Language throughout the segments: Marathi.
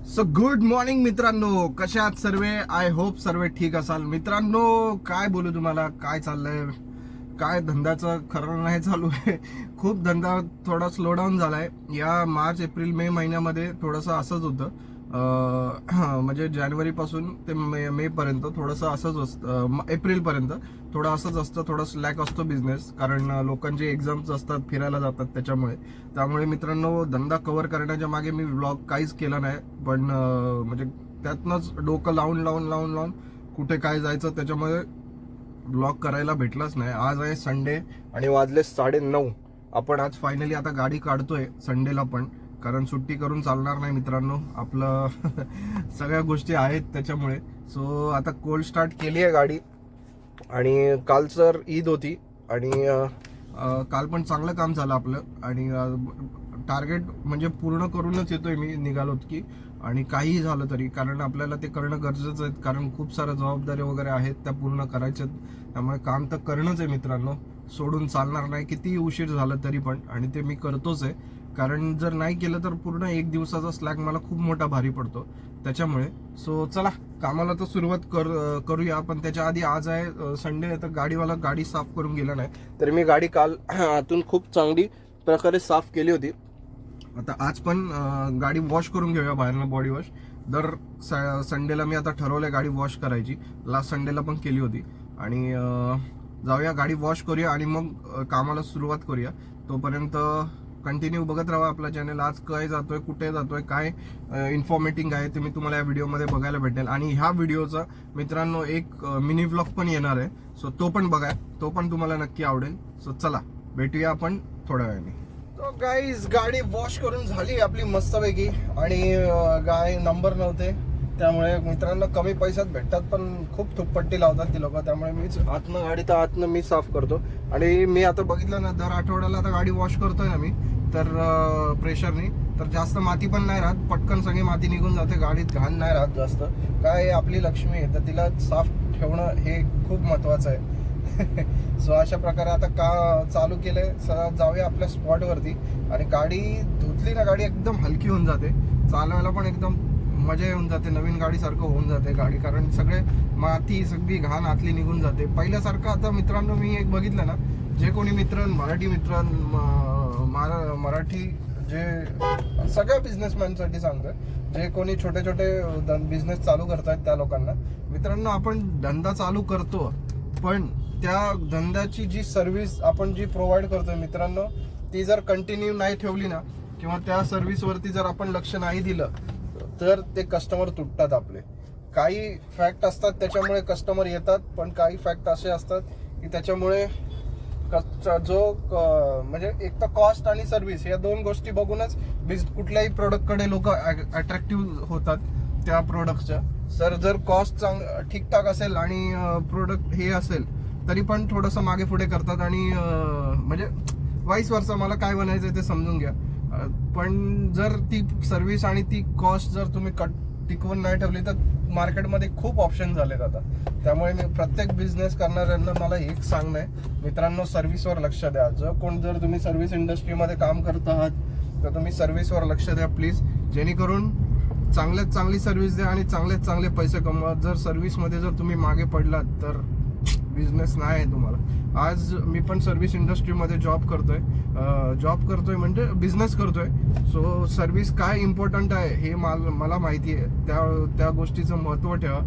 सो गुड मॉर्निंग मित्रांनो, कशा आहात सर्व? आय होप सर्व ठीक असाल. मित्रांनो, काय बोलू तुम्हाला, काय चाललंय, काय धंद्याचं खरं नाही चालू आहे. खूप धंदा थोडा स्लो डाऊन झालाय. या मार्च एप्रिल मे महिन्यामध्ये थोडंसं असंच होतं. म्हणजे जानेवारी पासून ते मे पर्यंत थोडंसं असंच असतं. एप्रिल पर्यंत थोडं असंच असतं, थोडं स्लॅक असतो बिझनेस, कारण लोकांचे एक्झाम्स असतात, फिरायला जातात त्यामुळे मित्रांनो धंदा कव्हर करण्याच्या मागे मी व्लॉग काहीच केला नाही. पण म्हणजे त्यातनंच डोकं लावून कुठे काय जायचं त्याच्यामुळे ब्लॉग करायला भेटलाच नाही. आज आहे संडे आणि वाजले 9:30. आपण आज फायनली आता गाडी काढतोय संडेला पण, कारण सुट्टी करून चालणार नाही मित्रांनो, आपलं सगळ्या गोष्टी आहेत त्याच्यामुळे. सो आता कोल्ड स्टार्ट केली आहे गाडी. आणि काल सर ईद होती आणि काल पण चांगलं काम झालं आपलं. आणि टार्गेट म्हणजे पूर्ण करूनच येतोय मी, निघालोत की. आणि काहीही झालं तरी, कारण आपल्याला ते करणं गरजेचं आहे, कारण खूप साऱ्या जबाबदारी वगैरे आहेत त्या पूर्ण करायच्यात. त्यामुळे काम तर करणंच आहे मित्रांनो, सोडून चालणार नाही कितीही उशीर झाला तरी पण. आणि ते मी करतोच आहे, कारण जर नाही केलं तर पूर्ण एक दिवसाचा स्लॅग मला खूप मोठा भारी पडतो त्याच्यामुळे. सो चला कामाला तर सुरुवात करूया. पण त्याच्या आधी आज आहे संडे, तर गाडीवाला गाडी साफ करून गेला नाही, तर मी गाडी काल आतून खूप चांगली प्रकारे साफ केली होती. आता आज पण गाडी वॉश करून घेऊया बाहेरनं, बॉडी वॉश. दर संडेला मी आता ठरवलंय गाडी वॉश करायची. लास्ट संडेला पण केली होती. आणि जाऊया गाडी वॉश करूया आणि मग कामाला सुरुवात करूया. तोपर्यंत कंटिन्यू बघत राहा आपला चॅनल. आज काय जातोय, कुठे जातोय, काय इन्फॉर्मेटिव्ह आहे ते मी तुम्हाला या व्हिडिओमध्ये बघायला भेटेल. आणि ह्या व्हिडिओचा मित्रांनो एक मिनी व्लॉग पण येणार आहे, सो तो पण बघा, तो पण तुम्हाला नक्की आवडेल. सो चला भेटूया आपण थोड्या वेळाने. तो गाईज गाडी वॉश करून झाली आपली मस्तपैकी. आणि गाय नंबर नव्हते, त्यामुळे मित्रांनो कमी पैशात भेटतात पण खूप थुपपट्टी लावतात ती लोक. त्यामुळे मीच आतनं गाडी तर आतनं मी साफ करतो. आणि मी आता बघितलं ना, दर आठवड्याला आता गाडी वॉश करतोय ना मी, तर प्रेशरनी, तर जास्त माती पण नाही राहत, पटकन सगळी माती निघून जाते, गाडीत घाण नाही राहत जास्त. काय आपली लक्ष्मी आहे तर तिला साफ ठेवणं हे खूप महत्वाचं आहे. सो अशा प्रकारे आता का चालू केलंय. जाऊया आपल्या स्पॉटवरती. आणि गाडी धुतली ना, गाडी एकदम हलकी होऊन जाते, चालवायला पण एकदम मजा येऊन जाते, नवीन गाडीसारखं होऊन जाते गाडी, कारण सगळे माती सगळी घाण आतली निघून जाते. पहिल्यासारखं आता मित्रांनो मी एक बघितलं ना, जे कोणी मराठी मित्र मराठी जे सगळ्या बिझनेसमॅनसाठी सांगतोय, जे कोणी छोटे छोटे बिझनेस चालू करतायत त्या लोकांना, मित्रांनो आपण धंदा चालू करतो, पण त्या धंद्याची जी सर्व्हिस आपण जी प्रोव्हाइड करतोय मित्रांनो, ती जर कंटिन्यू नाही ठेवली ना, किंवा त्या सर्व्हिसवरती जर आपण लक्ष नाही दिलं, तर ते कस्टमर तुटतात आपले. काही फॅक्ट असतात त्याच्यामुळे कस्टमर येतात, पण काही फॅक्ट असे असतात की त्याच्यामुळे जो म्हणजे एक तर कॉस्ट आणि सर्व्हिस या दोन गोष्टी बघूनच कुठल्याही प्रोडक्टकडे लोक अट्रॅक्टिव्ह होतात त्या प्रोडक्टच्या. जर कॉस्ट ठीकठाक असेल आणि प्रोडक्ट हे असेल तरी पण थोडंसं मागे पुढे करतात. आणि म्हणजे वाईस वर्सा, मला काय म्हणायचं ते समजून घ्या. पण जर ती सर्व्हिस आणि ती कॉस्ट जर तुम्ही टिकवून नाही ठेवली तर मार्केटमध्ये खूप ऑप्शन झालेत आता. त्यामुळे मी प्रत्येक बिझनेस करणाऱ्यांना मला एक सांगणं आहे, मित्रांनो सर्व्हिसवर लक्ष द्या. जर तुम्ही सर्व्हिस इंडस्ट्रीमध्ये काम करत आहात तर तुम्ही सर्व्हिसवर लक्ष द्या प्लीज, जेणेकरून चांगल्यात चांगली सर्व्हिस द्या आणि चांगल्यात चांगले पैसे कमवा. जर सर्व्हिसमध्ये जर तुम्ही मागे पडलात तर बिझनेस नाही आहे तुम्हाला. आज मी पण सर्व्हिस इंडस्ट्रीमध्ये जॉब करतोय म्हणजे बिझनेस करतोय. सो सर्व्हिस काय इम्पॉर्टंट आहे हे मला माहिती आहे. त्या गोष्टीचं महत्त्व ठेवा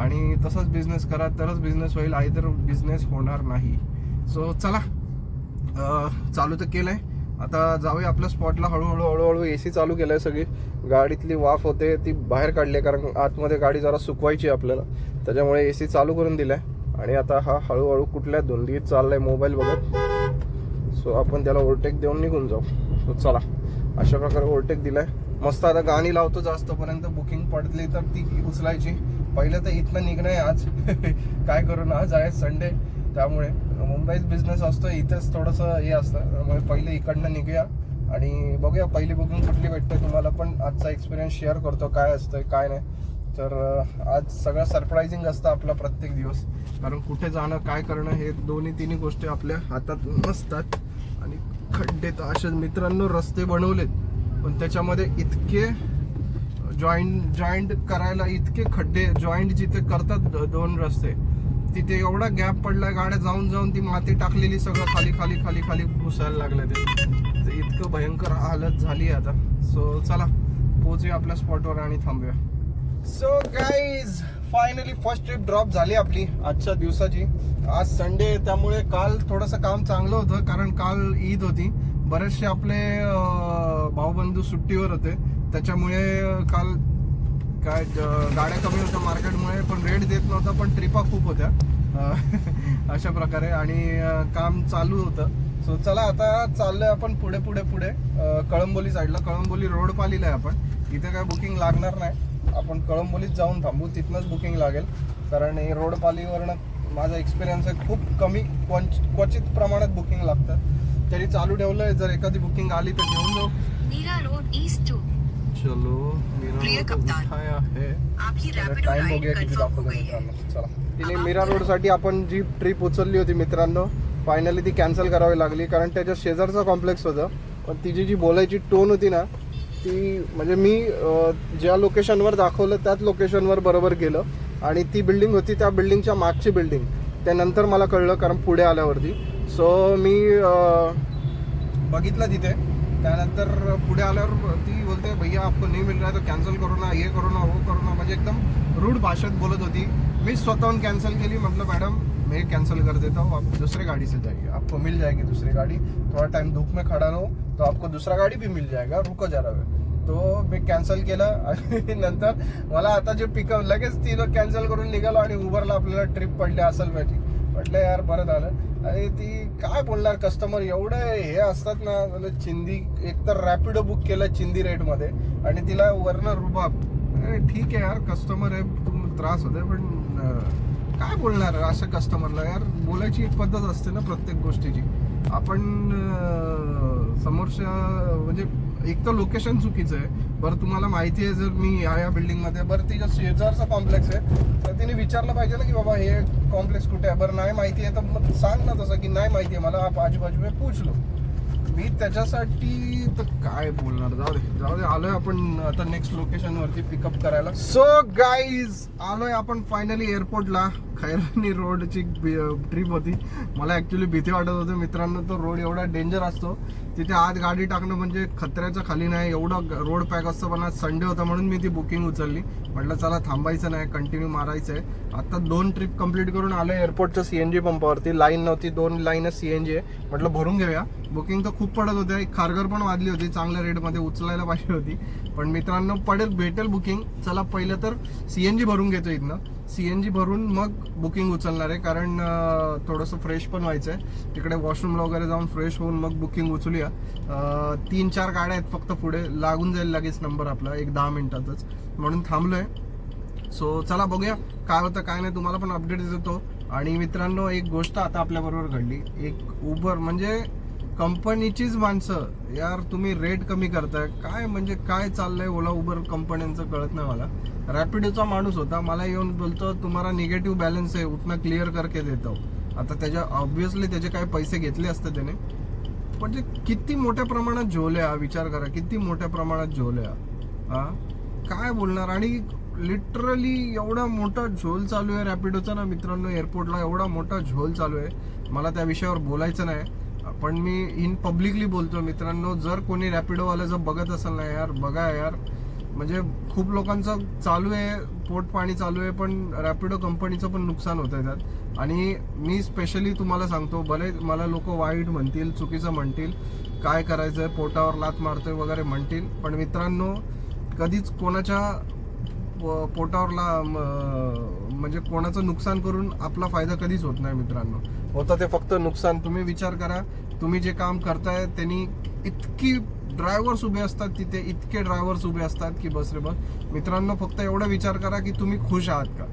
आणि तसंच बिझनेस करा, तरच बिझनेस होईल, आयदर बिझनेस होणार नाही. सो चला चालू तर केलंय, आता जाऊया आपल्या स्पॉटला. हळूहळू AC चालू केलाय, सगळी गाडीतली वाफ होते ती बाहेर काढली, कारण आतमध्ये गाडी जरा सुकवायची आपल्याला, त्याच्यामुळे AC चालू करून दिलाय. आणि आता हा हळूहळू कुठल्या धुंदीत चाललाय मोबाईल बघत. सो आपण त्याला ओव्हरटेक देऊन निघून जाऊ. सो चला अशा प्रकारे ओव्हरटेक दिलाय मस्त. आता गाणी लावतो जास्तपर्यंत, बुकिंग पडली तर ती उचलायची. पहिलं तर इथनं निघणं आहे आज. काय करू ना, आज आहे संडे, त्यामुळे मुंबईत बिझनेस असतो, इथंच थोडंसं हे असतं, त्यामुळे पहिले इकडनं निघूया आणि बघूया पहिली बुकिंग कुठली भेटते. तुम्हाला पण आजचा एक्सपिरियन्स शेअर करतो काय असतंय काय नाही. तर आज सगळं सरप्रायझिंग असतं आपला प्रत्येक दिवस, कारण कुठे जाणं काय करणं हे तिन्ही गोष्टी आपल्या हातात नसतात. आणि खड्डे तर असेच मित्रांनो रस्ते बनवलेत, पण त्याच्यामध्ये इतके जॉईंट करायला इतके खड्डे, जॉईंट जिथे करतात 2 रस्ते तिथे एवढा गॅप पडलाय, गाड्या जाऊन जाऊन ती माती टाकलेली सगळं खाली खाली खाली खाली घुसायला लागलं ते इतकं भयंकर हालत झाली आता. सो चला पोहोचूया आपल्या स्पॉटवर आणि थांबूया. So guys finally first trip drop झाली आपली आजच्या दिवसाची. आज संडे त्यामुळे काल थोडंसं काम चांगलं होतं, कारण काल ईद होती. बरेचसे आपले भाऊबंधू सुट्टीवर होते, त्याच्यामुळे काल काय गाड्या कमी होत्या मार्केटमुळे, पण रेट देत नव्हता, पण ट्रिपा खूप होत्या अशा प्रकारे, आणि काम चालू होतं. सो चला आता चाललोय आपण पुढे पुढे पुढे कळंबोली साईडला. कळंबोली रोड पालीला आहे आपण, इथे काय बुकिंग लागणार नाही, आपण कळंबोलीत जाऊन थांबू, तिथनंच बुकिंग लागेल. कारण हे रोड पालीवरनं माझा एक्सपिरियन्स आहे, खूप कमी क्वचित प्रमाणात बुकिंग लागतं. तरी चालू ठेवलंय, जर एखादी बुकिंग आली तर घेऊन जाऊ. मीरा रोड ईस्ट टू चलो प्रिय कप्तान, आपकी रॅपिडो राईड कन्फर्म हो गई है. चला, तिने मीरा रोड साठी आपण जी ट्रिप उचलली होती मित्रांनो, फायनली ती कॅन्सल करावी लागली, कारण त्याच्या शेजारचा कॉम्प्लेक्स होतं. पण तिची जी बोलायची टोन होती ना, ती म्हणजे मी ज्या लोकेशनवर दाखवलं त्याच लोकेशनवर बरोबर गेलं, आणि ती बिल्डिंग होती त्या बिल्डिंगच्या मागची बिल्डिंग, त्यानंतर मला कळलं कारण पुढे आल्यावरती. सो मी बघितलं तिथे, त्यानंतर पुढे आल्यावर ती बोलते भैया आपको नहीं मिल रहा है तो कॅन्सल करो ना, ये करो ना, वो करो ना, म्हणजे एकदम रूड भाषेत बोलत होती. मी स्वतःहून कॅन्सल केली. म्हटलं मॅडम मैं कैंसिल कर देता हूँ, आप दूसरे गाड़ी से जाइए, आपको मिल जाएगी दूसरी गाड़ी. थोड़ा टाइम धूप में खड़ा रहो तो आपको दूसरा गाड़ी भी मिल जाएगा, रुको जरा वेळ. तो मी कॅन्सल केलं, आणि नंतर मला आता जे पिकअप लगेच ती कॅन्सल करून निघालो, आणि उबरला आपल्याला ट्रिप पडली असेल माझी. म्हटलं यार बरं झालं. आणि ती काय बोलणार, कस्टमर एवढे हे असतात ना, चिंदी. एक तर रॅपिडो बुक केलं चिंदी रेटमध्ये, आणि तिला वरनं रुबाब. ठीक आहे यार, कस्टमर आहे, त्रास होते, पण काय बोलणार अशा कस्टमरला. यार बोलायची एक पद्धत असते ना प्रत्येक गोष्टीची. आपण समोरच्या म्हणजे एक तर लोकेशन चुकीचं आहे. बरं तुम्हाला माहिती आहे जर मी या बिल्डिंगमध्ये, बरं तिच्या शेजारचा कॉम्प्लेक्स आहे, तर तिने विचारलं पाहिजे ना की बाबा हे कॉम्प्लेक्स कुठे आहे. बरं नाही माहिती आहे तर मग सांग ना तसं की नाही माहिती आहे मला, आप आजूबाजू में पूछ लो. मी त्याच्यासाठी तर काय बोलणार. जाऊ दे आलोय आपण आता नेक्स्ट लोकेशन वरती पिकअप करायला. सो गाईज आलोय आपण फायनली एअरपोर्टला. खैरानी रोडची ट्रिप होती. मला ऍक्च्युली भीती वाटत होती मित्रांनो, तो रोड एवढा डेंजर असतो, तिथे आत गाडी टाकणं म्हणजे खतऱ्याच्या खाली नाही, एवढा रोड पॅक असतो. पण आज संडे होता म्हणून मी ती बुकिंग उचलली. म्हटलं चला थांबायचं नाही, कंटिन्यू मारायचं आहे. आता 2 ट्रिप कंप्लीट करून आलो एअरपोर्टच्या CNG पंपावरती. लाईन नव्हती, 2 लाईनच CNG आहे. म्हटलं भरून घेऊया. बुकिंग तर खूप पडत होते, एक खारघर पण वाजली होती, चांगल्या रेटमध्ये उचलायला पाहिजे होती. पण मित्रांनो भेटेल बुकिंग. चला पहिलं तर CNG भरून घेतो इथनं. CNG भरून मग बुकिंग उचलणार आहे, कारण थोडंसं फ्रेश पण व्हायचं आहे. तिकडे वॉशरूमला वगैरे जाऊन फ्रेश होऊन मग बुकिंग उचलूया. 3-4 गाड्या आहेत फक्त पुढे, लागून जाईल लगेच नंबर आपला 1-10 मिनिटातच, म्हणून थांबलोय. सो चला बघूया काय होतं काय नाही, तुम्हाला पण अपडेट देतो. आणि मित्रांनो एक गोष्ट आता आपल्याबरोबर घडली. एक उबर म्हणजे कंपनीचीच माणसं यार, तुम्ही रेट कमी करताय काय, म्हणजे काय चाललंय ओला उबर कंपन्यांचं कळत नाही मला. रॅपिडोचा माणूस होता, मला येऊन बोलतो तुम्हाला निगेटिव्ह बॅलन्स आहे, उतना क्लिअर करके देतो. आता त्याच्या ऑब्व्हियसली त्याचे काही पैसे घेतले असते त्याने, म्हणजे किती मोठ्या प्रमाणात झोल्या, विचार करा किती मोठ्या प्रमाणात झोल्या. काय बोलणार. आणि लिटरली एवढा मोठा झोल चालू आहे रॅपिडोचा ना मित्रांनो, एअरपोर्टला एवढा मोठा झोल चालू आहे. मला त्या विषयावर बोलायचं नाही, पण मी इन पब्लिकली बोलतो मित्रांनो, जर कोणी रॅपिडोवाला जर बघत असेल ना यार, बघा यार, म्हणजे खूप लोकांचं चालू आहे, पोट पाणी चालू आहे, पण रॅपिडो कंपनीचं पण नुकसान होत आहे त्यात. आणि मी स्पेशली तुम्हाला सांगतो, भले मला लोक वाईट म्हणतील, चुकीचं म्हणतील, काय करायचं पोटावर लात मारतोय वगैरे म्हणतील, पण मित्रांनो कधीच कोणाच्या पोटावर म्हणजे कोणाचं नुकसान करून आपला फायदा कधीच होत नाही मित्रांनो. होतं ते फक्त नुकसान. तुम्ही विचार करा, तुम्ही जे काम करताय त्यांनी इतकी ड्रायव्हर्स उभे असतात तिथे, इतके ड्रायव्हर्स उभे असतात की बस रे बस. मित्रांनो फक्त एवढा विचार करा की तुम्ही खुश आहात का,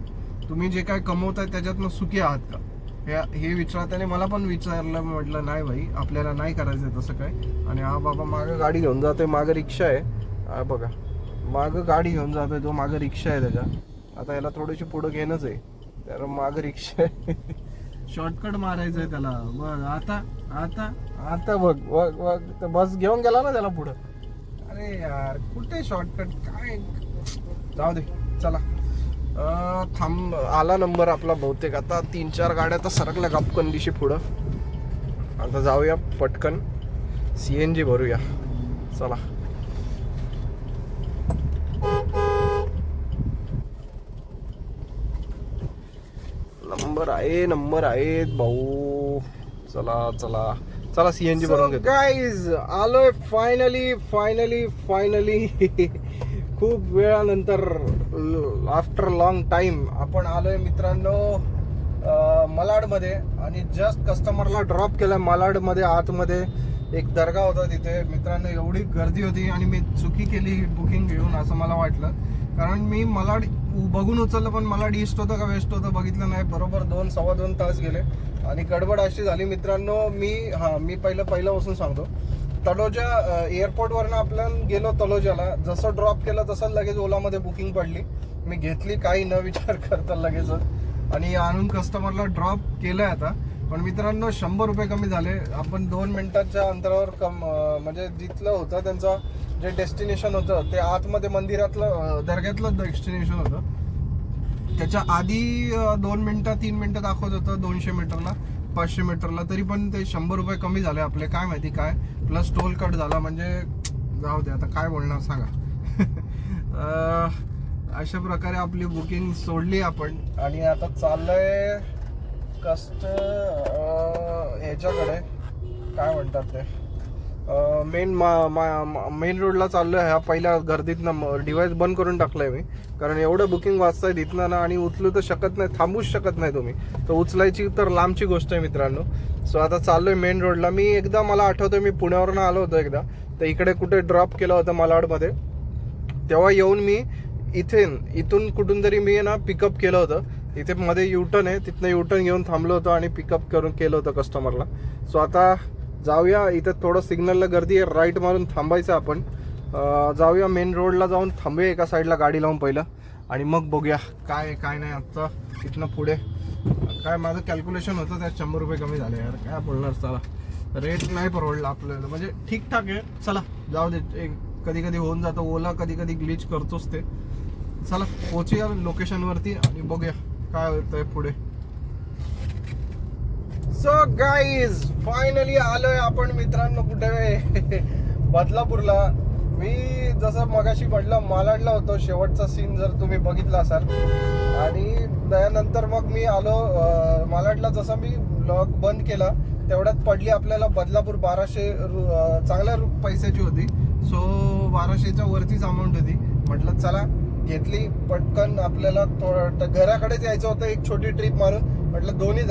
तुम्ही जे काय कमवताय त्याच्यातनं सुखी आहात का, हे विचारा. त्याने मला पण विचारलं, म्हटलं नाही भाई आपल्याला नाही करायचं तसं काय. आणि हा बाबा मागं गाडी घेऊन जातोय, मागं रिक्षा आहे, हा बघा मागं गाडी घेऊन जातोय तो, मागं रिक्षा आहे त्याच्या. आता याला थोडीशी पुढं घेणंच आहे, तर मागं रिक्षा आहे, शॉर्टकट मारायचं आहे त्याला. बघ आता आता आता बघ बघ बघ, बस घेऊन गेला ना त्याला पुढं. अरे यार कुठे शॉर्टकट, काय जाऊ दे चला. थांब आला नंबर आपला बहुतेक. आता 3-4 गाड्या तर सरकल्या गपकन दिशी पुढं. आता जाऊया पटकन CNG भरूया. चला. नंबर आहे भाऊ. चला चला चला CNG भरून घेतो. गाईज आलोय फायनली खूप वेळानंतर आफ्टर लॉंग टाइम आपण आलोय मित्रांनो मलाडमध्ये. आणि जस्ट कस्टमरला ड्रॉप केलं मलाडमध्ये. आतमध्ये एक दर्गा होता तिथे मित्रांनो. एवढी गर्दी होती आणि मी चुकी केली बुकिंग घेऊन असं मला वाटलं. कारण मी मलाड बघून उचललं पण मलाड ईस्ट होतं का वेस्ट होतं बघितलं नाही. बरोबर 2-2.25 तास गेले आणि गडबड अशी झाली मित्रांनो. मी पहिल्यापासून सांगतो. तलोजा एअरपोर्टवरनं आपण गेलो तलोजाला. जसं ड्रॉप केलं तसं लगेच ओलामध्ये बुकिंग पडली. मी घेतली काही न विचार करता लगेच आणि आणून कस्टमरला ड्रॉप केलंय आता. पण मित्रांनो 100 रुपये कमी झाले. आपण 2 मिनिटाच्या अंतरावर म्हणजे जिथलं होतं त्यांचं जे डेस्टिनेशन होतं ते आतमध्ये मंदिरातलं दर्ग्यातलं डेस्टिनेशन होतं. त्याच्या आधी 2 मिनिटं 3 मिनिटं दाखवत होतं 200 मीटरला 500 मीटरला. तरी पण ते 100 रुपये कमी झाले आपले. काय माहिती काय प्लस टोल कट झाला. म्हणजे जाऊ दे आता काय बोलणार सांगा. अशा प्रकारे आपली बुकिंग सोडली आपण आणि आता चाललंय ह्याच्याकडे काय म्हणतात ते मेन रोडला चाललोय. ह्या पहिल्या गर्दीतनं डिव्हाइस बंद करून टाकलाय मी. कारण एवढं बुकिंग वाचताय तिथनं ना आणि उचलू तर शकत नाही. थांबूच शकत नाही तुम्ही. तर उचलायची तर लांबची गोष्ट आहे मित्रांनो. सो आता चाललोय मेन रोडला. मला आठवतोय मी पुण्यावरून आलो होतो एकदा. तर इकडे कुठे ड्रॉप केलं होतं मलाडमध्ये. तेव्हा येऊन मी इथून कुठून तरी मी ना पिकअप केलं होतं. इथे मध्ये युटर्न आहे तिथनं युटर्न घेऊन थांबलो होतो आणि पिकअप केलं होतं कस्टमरला. सो आता जाऊया. इथं थोडं सिग्नलला गर्दी आहे. राईट मारून थांबायचं आपण. जाऊया मेन रोडला जाऊन थांबूया एका साईडला गाडी लावून पहिलं आणि मग बघूया काय नाही. आत्ता इथनं पुढे काय माझं कॅल्क्युलेशन होतं त्यात 100 रुपये कमी झाले यार. काय बोलणार. चला रेट नाही परवडला आपल्याला. म्हणजे ठीकठाक आहे. चला जाऊ दे. कधी कधी होऊन जातं ओला कधी ग्लिच करतोच ते. चला पोहोचूया लोकेशनवरती आणि बघूया काय होतंय पुढे. सो गाईज फायनली आलोय आपण मित्रांनो कुठे बदलापूरला. मी जसं मगाशी म्हटलं मालाडला होतो. शेवटचा सीन जर तुम्ही बघितला असाल आणि त्यानंतर मग मी आलो मालाडला. जसं मी ब्लॉग बंद केला तेवढ्यात पडली आपल्याला बदलापूर 1200 चांगल्या पैशाची होती. सो 1200च्या वरतीच अमाऊंट होती. म्हटलं चला घेतली पटकन. आपल्याला घराकडेच यायचं होतं. एक छोटी ट्रिप मारून म्हटलं दोन्ही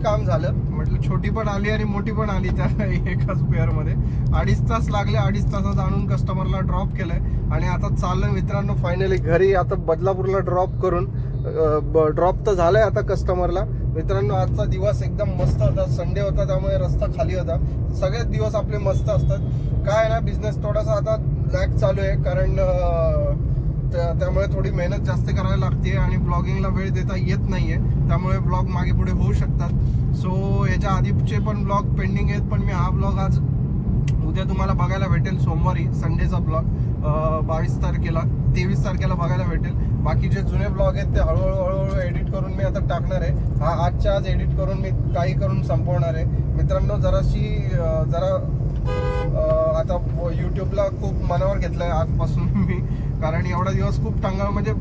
काम झालं. म्हटलं छोटी पण आली आणि मोठी पण आली त्या एकाच पेअरमध्ये. 2.5 तास लागले. 2.5 तासात आणून कस्टमरला ड्रॉप केलंय आणि आता चाललं मित्रांनो फायनली घरी. आता बदलापूरला ड्रॉप करून ड्रॉप तर झालंय आता कस्टमरला. मित्रांनो आजचा दिवस एकदम मस्त होता. संडे होता त्यामुळे रस्ता खाली होता. सगळेच दिवस आपले मस्त असतात. काय ना बिझनेस थोडासा आता लॅग चालू आहे कारण त्यामुळे थोडी मेहनत जास्त करायला लागते आणि ब्लॉगिंगला वेळ देता येत नाहीये. त्यामुळे ब्लॉग मागे पुढे होऊ शकतात. सो याच्या आधीचे पण ब्लॉग पेंडिंग आहेत. पण मी हा ब्लॉग आज उद्या तुम्हाला बघायला भेटेल. सोमवारी संडेचा ब्लॉग 23 तारखेला बघायला भेटेल. बाकीचे जुने ब्लॉग आहेत ते हळूहळू एडिट करून मी आता टाकणार आहे. आजच्या आज एडिट करून मी काही करून संपवणार आहे मित्रांनो. जरा आता यूट्यूबला खूप मनावर घेतलंय आजपासून मी. कारण एवढा दिवस खूप टांगा म्हणजे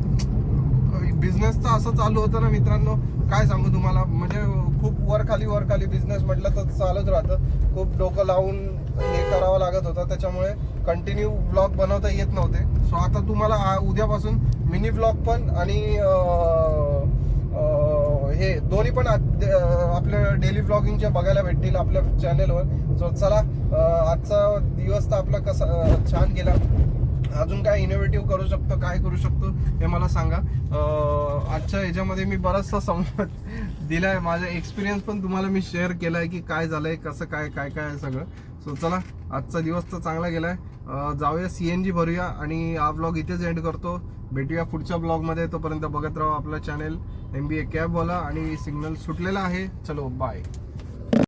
बिझनेसचं असं चालू होतं ना मित्रांनो. काय सांगू तुम्हाला. म्हणजे खूप वर खाली बिझनेस म्हटलं तर चालत राहतं. खूप डोकं लावून हे करावं लागत होतं. त्याच्यामुळे कंटिन्यू ब्लॉग बनवता येत नव्हते. सो आता तुम्हाला उद्यापासून मिनी ब्लॉग पण आणि हे दोन्ही पण आपल्या डेली ब्लॉगिंगच्या बघायला भेटतील आपल्या चॅनेलवर. सो चला आजचा दिवस तर आपला कसा छान गेला. अजून काय इनोव्हेटिव्ह करू शकतो काय करू शकतो हे मला सांगा. आजच्या ह्याच्यामध्ये मी बराचसा संवाद दिलाय. माझा एक्सपिरियन्स पण तुम्हाला मी शेअर केलाय की काय झालंय कसं काय सगळं. सो चला आजचा दिवस तर चांगला गेलाय. जाऊया CNG भरूया आणि हा ब्लॉग इथेच एंड करतो. भेटूया पुढच्या ब्लॉगमध्ये. तोपर्यंत बघत राहा आपला चॅनेल MBA कॅबवाला. आणि सिग्नल सुटलेला आहे. चलो बाय.